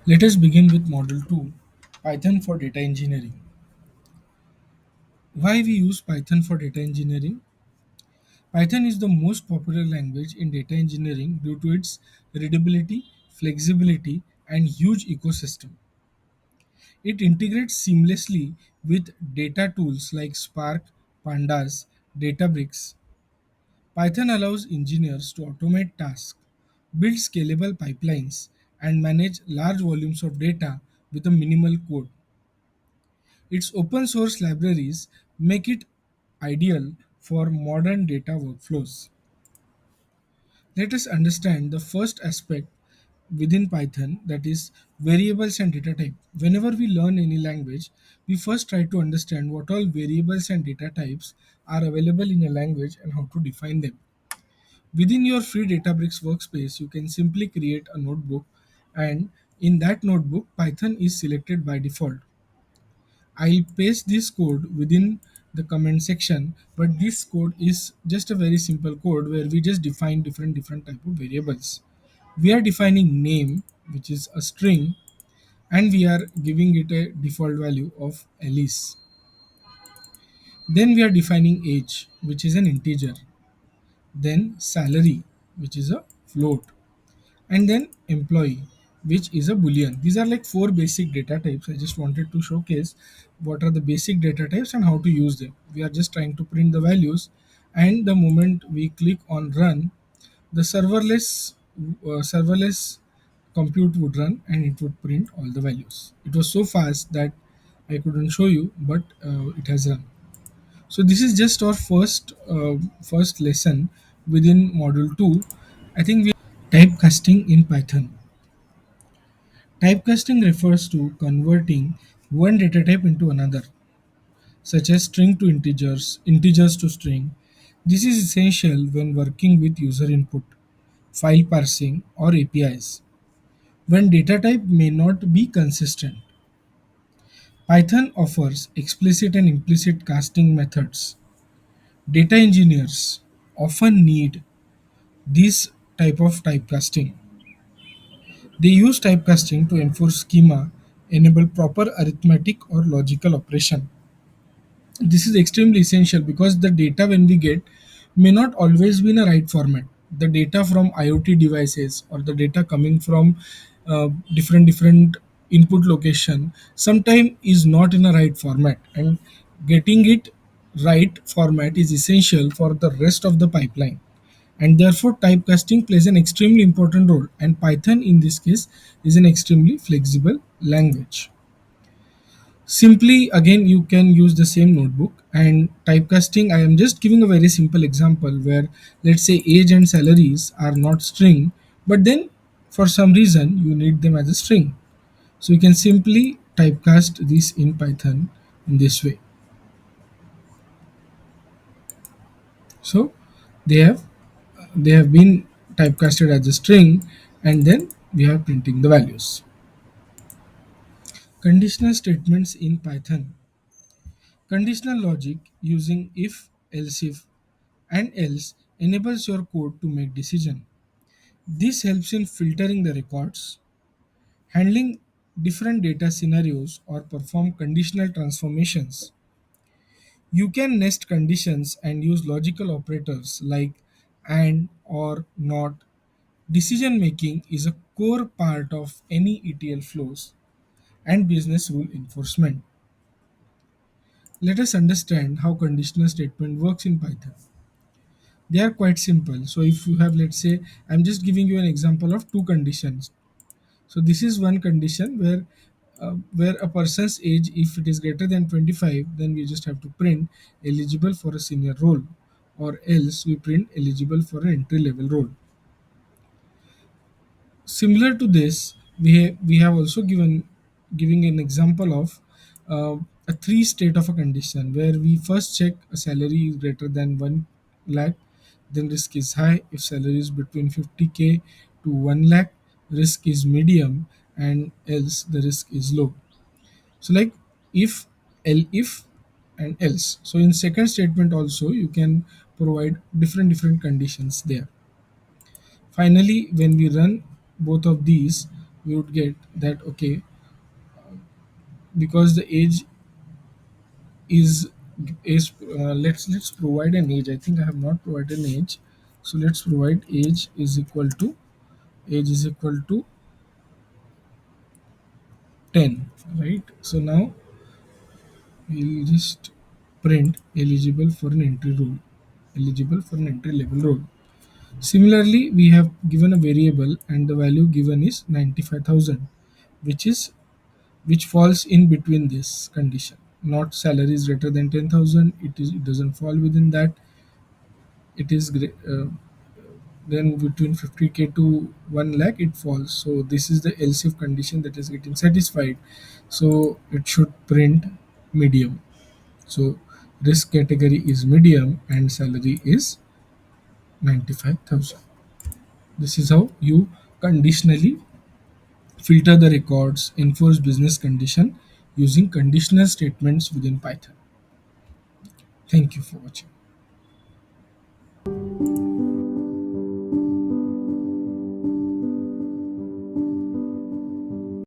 Let us begin with Model 2, Python for data engineering. Why we use Python for data engineering? Python is the most popular language in data engineering due to its readability, flexibility, and huge ecosystem. It integrates seamlessly with data tools like Spark, Pandas, Databricks. Python allows engineers to automate tasks, build scalable pipelines, and manage large volumes of data with a minimal code. Its open source libraries make it ideal for modern data workflows. Let us understand the first aspect within Python, that is variables and data type. Whenever we learn any language, we first try to understand what all variables and data types are available in a language and how to define them. Within your free Databricks workspace, you can simply create a notebook, and in that notebook, Python is selected by default. I'll paste this code within the comment section, but this code is just a very simple code where we just define different type of variables. We are defining name, which is a string, and we are giving it a default value of Alice. Then we are defining age, which is an integer. Then salary, which is a float, and then employee, which is a boolean. These are like four basic data types. I just wanted to showcase what are the basic data types and how to use them. We are just trying to print the values, and the moment we click on run, the serverless compute would run and it would print all the values. It was so fast that I couldn't show you, but it has run. So this is just our first lesson within module 2. I think we typecasting in Python. Typecasting refers to converting one data type into another, such as string to integers, integers to string. This is essential when working with user input, file parsing, or APIs. When data type may not be consistent, Python offers explicit and implicit casting methods. Data engineers often need this type of typecasting. They use typecasting to enforce schema, enable proper arithmetic or logical operation. This is extremely essential because the data when we get may not always be in a right format. The data from IoT devices or the data coming from different input location sometimes is not in a right format, and getting it right format is essential for the rest of the pipeline, and therefore typecasting plays an extremely important role, and Python in this case is an extremely flexible language. Simply, again, you can use the same notebook and typecasting. I am just giving a very simple example where, let's say, age and salaries are not string, but then for some reason you need them as a string. So you can simply typecast this in Python in this way. So they have they have been typecasted as a string, and then we are printing the values. Conditional statements in Python. Conditional logic using if and else enables your code to make decision. This helps in filtering the records, handling different data scenarios, or perform conditional transformations. You can nest conditions and use logical operators like and or not. Decision making is a core part of any ETL flows and business rule enforcement. Let us understand how conditional statement works in Python. They are quite simple. So if you have, let's say, I'm just giving you an example of two conditions. So this is one condition where a person's age, if it is greater than 25, then we just have to print eligible for a senior role, or else we print eligible for an entry level role. Similar to this, we have also giving an example of a three state of a condition where we first check a salary is greater than 1 lakh, then risk is high. If salary is between 50K to 1 lakh, risk is medium, and else the risk is low. So like if, if and else. So in second statement also you can provide different conditions there. Finally, when we run both of these, we would get that okay, because the age is let's provide an age. I think I have not provided an age, so let's provide age is equal to 10, right? So now we'll just print eligible for an entry level role. Similarly, we have given a variable and the value given is 95,000, which is which falls in between this condition. Not salary is greater than 10,000. It doesn't fall within that. It is then between 50K to 1 lakh it falls. So this is the else if condition that is getting satisfied. So it should print medium. So risk category is medium and salary is 95,000. This is how you conditionally filter the records, enforce business condition using conditional statements within Python. Thank you for watching.